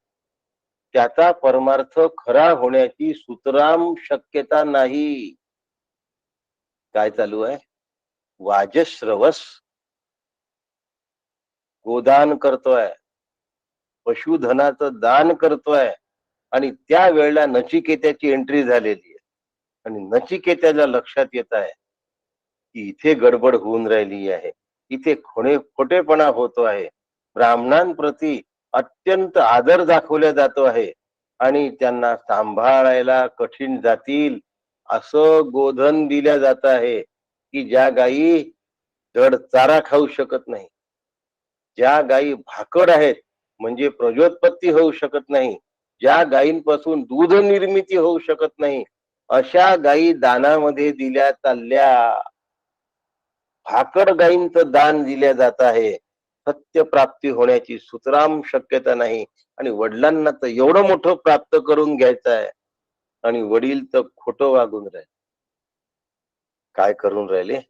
त्याचा परमार्थ खरा होण्याची सुतराम शक्यता नाही. काय चालू आहे? वाजश्रवस गोदान करतोय, पशुधनाचं दान करतोय, आणि त्या वेळेला नचिकेत्याची एंट्री झालेली आहे. आणि नचिकेत्याला लक्षात येत आहे की इथे गडबड होऊन राहिली आहे, इथे खोटेपणा होतो आहे. ब्राह्मणांप्रती अत्यंत आदर दाखवला जातो आहे आणि त्यांना सांभाळायला कठीण जातील असं गोधन दिल्या जात आहे की ज्या गायी जड चारा खाऊ शकत नाही, ज्या गायी भाकड आहेत म्हणजे प्रजोत्पत्ती होऊ शकत नाही, ज्या गायींपासून दूध निर्मिती होऊ शकत नाही, अशा गायी दानामध्ये दिल्या चालल्या. भाकड गायींचं दान दिल्या जात आहे. सत्य प्राप्ती होण्याची सुतराम शक्यता नाही. आणि वडिलांना तर एवढं मोठं प्राप्त करून घ्यायचं आहे आणि वडील तर खोटं वागून राहिले. काय करून राहिले?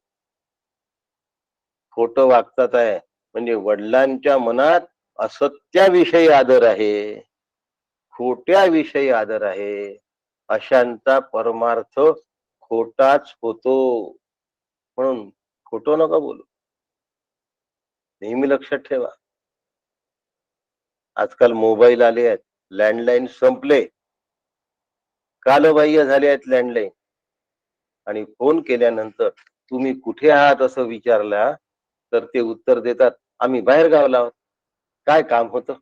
खोटं वागतात आहे, म्हणजे वडिलांच्या मनात असत्याविषयी आदर आहे, खोट्याविषयी आदर आहे. अशांचा परमार्थ खोटाच होतो. म्हणून खोटं नका बोलू, नेहमी लक्षात ठेवा. आजकाल मोबाईल आले आहेत, लँडलाईन संपले, कालबाह्य झाले आहेत लँडलाईन. आणि फोन केल्यानंतर तुम्ही कुठे आहात असं विचारला तर ते उत्तर देतात, आम्ही बाहेर गावाला आहोत. काय काम होतं?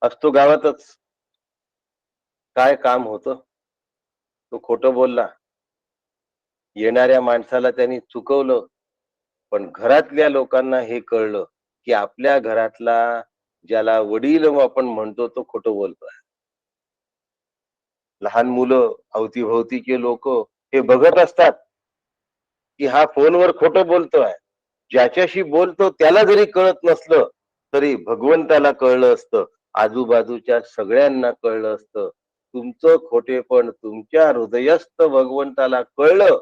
असतो गावातच. काय काम होतं? तो खोटं बोलला. येणाऱ्या माणसाला त्यांनी चुकवलं, पण घरातल्या लोकांना हे कळलं की आपल्या घरातला ज्याला वडील आपण म्हणतो तो खोटं बोलतोय. लहान मुलं, अवतीभोवतीचे लोक हे बघत असतात की हा फोनवर खोटं बोलतोय. ज्याच्याशी बोलतो त्याला जरी कळत नसलं तरी भगवंताला कळलं असतं, आजूबाजूच्या सगळ्यांना कळलं असतं. तुमचं खोटेपण तुमच्या हृदयस्थ भगवंताला कळलं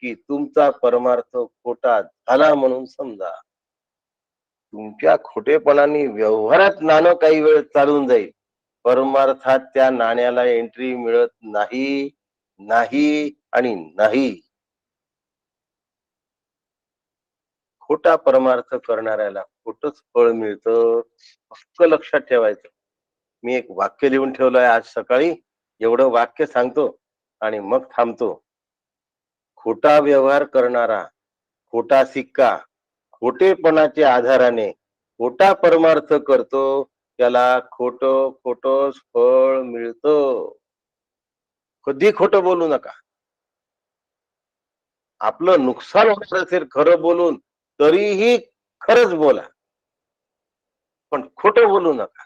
की तुमचा परमार्थ खोटा झाला म्हणून समजा. तुमच्या खोटेपणाने व्यवहारात नाणं काही वेळ चालून जाईल, परमार्थात त्या नाण्याला एंट्री मिळत नाही, नाही आणि नाही. खोटा परमार्थ करणाऱ्याला खोटच फळ मिळतं. फक्त लक्षात ठेवायचं. मी एक वाक्य लिहून ठेवलंय आज सकाळी, एवढं वाक्य सांगतो आणि मग थांबतो. खोटा व्यवहार करणारा, खोटा सिक्का खोटेपणाच्या आधाराने खोटा परमार्थ करतो, त्याला खोट खोटच फळ मिळतं. कधी खोटं बोलू नका. आपलं नुकसान होणार असेल खरं बोलून तरीही खरंच बोला, पण खोटं बोलू नका.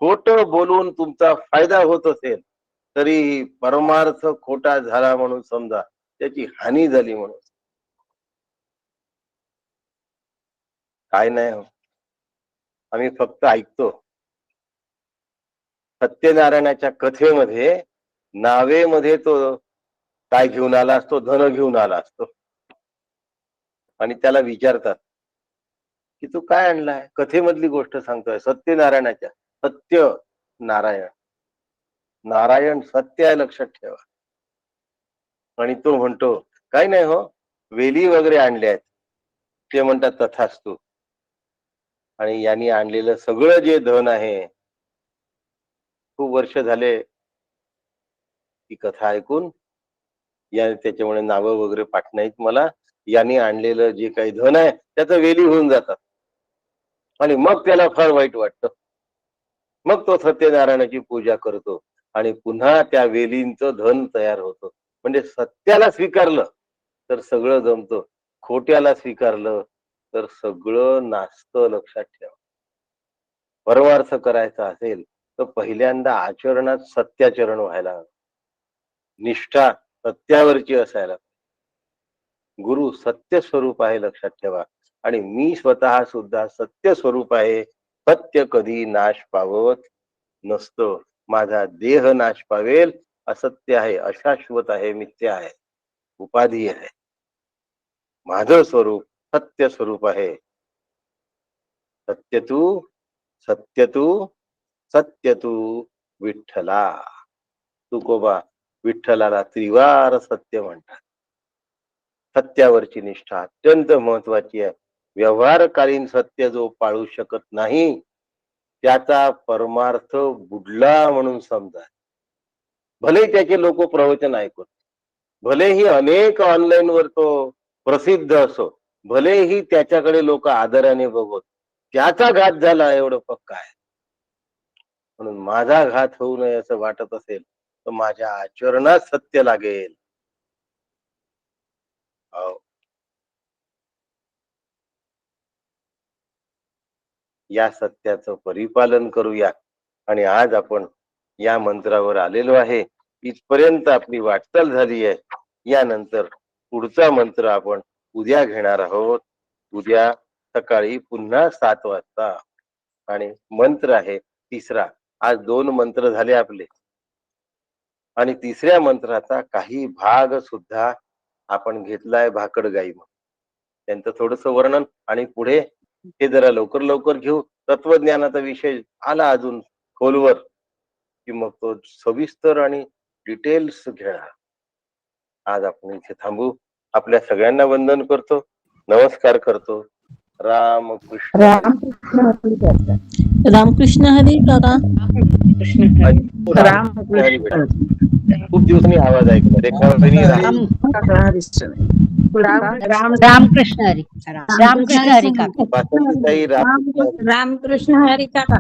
खोटं बोलून तुमचा फायदा होत असेल तरीही परमार्थ खोटा झाला म्हणून समजा, त्याची हानी झाली म्हणून. काय नाही हो, आम्ही फक्त ऐकतो. सत्यनारायणाच्या कथेमध्ये नावेमध्ये तो काय घेऊन आला असतो? धन घेऊन आला असतो. आणि त्याला विचारतात की तू काय आणलाय? कथेमधली गोष्ट सांगतोय, सत्यनारायणाच्या. सत्य नारायण, नारायण सत्य आहे, लक्षात ठेवा. आणि तो म्हणतो काय नाही हो, वेली वगैरे आणल्या आहेत. ते म्हणतात तथास्तु. आणि यांनी आणलेलं सगळं जे धन आहे, खूप वर्ष झाले ती कथा ऐकून, या त्याच्यामुळे नावं वगैरे पाठ नाहीत मला. यांनी आणलेलं जे काही धन आहे त्याचं वेली होऊन जातात आणि मग त्याला फार वाईट वाटतं. मग तो सत्यनारायणाची पूजा करतो आणि पुन्हा त्या वेलींचं धन तयार होतं. म्हणजे सत्याला स्वीकारलं तर सगळं जमतं, खोट्याला स्वीकारलं तर सगळं नासतं. लक्षात ठेवा. परमार्थ करायचा असेल तर पहिल्यांदा आचरणात सत्याचरण व्हायला हवं. निष्ठा सत्यावरची असायला. गुरु सत्य स्वरूप आहे, लक्षात ठेवा. आणि मी स्वतः सुद्धा सत्य स्वरूप आहे. सत्य कधी नाश पावत नसतं. माझा देह नाश पावेल, असत्य आहे, अशाश्वत आहे, मिथ्या आहे, उपाधी आहे. माझं स्वरूप सत्य स्वरूप आहे. सत्य तू, सत्य तू, सत्य तू विठ्ठला. तुकोबा विठ्ठलाला त्रिवार सत्य म्हणतात. सत्यावरची निष्ठा अत्यंत महत्वाची आहे. व्यवहारकालीन सत्य जो पाळू शकत नाही त्याचा परमार्थ बुडला म्हणून समजा. भले त्याचे लोक प्रवचन ऐकत, भलेही अनेक ऑनलाईन वर तो प्रसिद्ध असो, भलेही त्याच्याकडे लोक आदराने बघत, त्याचा घात झाला एवढं पक्का आहे. म्हणून माझा घात होऊ नये असं वाटत असेल तर माझ्या आचरणात सत्य लागेल. या सत्याचं परिपालन करूया. आणि आज आपण या मंत्रावर आलेलो आहे. इथपर्यंत आपली वाटचाल झाली आहे. यानंतर पुढचा मंत्र आपण उद्या घेणार आहोत. उद्या सकाळी पुन्हा 7 वाजता. आणि मंत्र आहे तिसरा. आज 2 मंत्र झाले आपले आणि तिसऱ्या मंत्राचा काही भाग सुद्धा आपण घेतलाय भाकडगाई. त्यांचं थोडस वर्णन आणि पुढे हे जरा लवकर लवकर घेऊ. तत्वज्ञानाचा विषय आला अजून खोलवर की मग तो सविस्तर आणि डिटेल्स घेणार. आज आपण इथे थांबू. आपल्या सगळ्यांना वंदन करतो, नमस्कार करतो. राम कृष्ण रामकृष्ण हरी काका. खूप दिवसांनी आवाज ऐकला. रामकृष्ण हरी. रामकृष्ण हरी काका. वासंतीताई, रामकृष्ण हरी काका.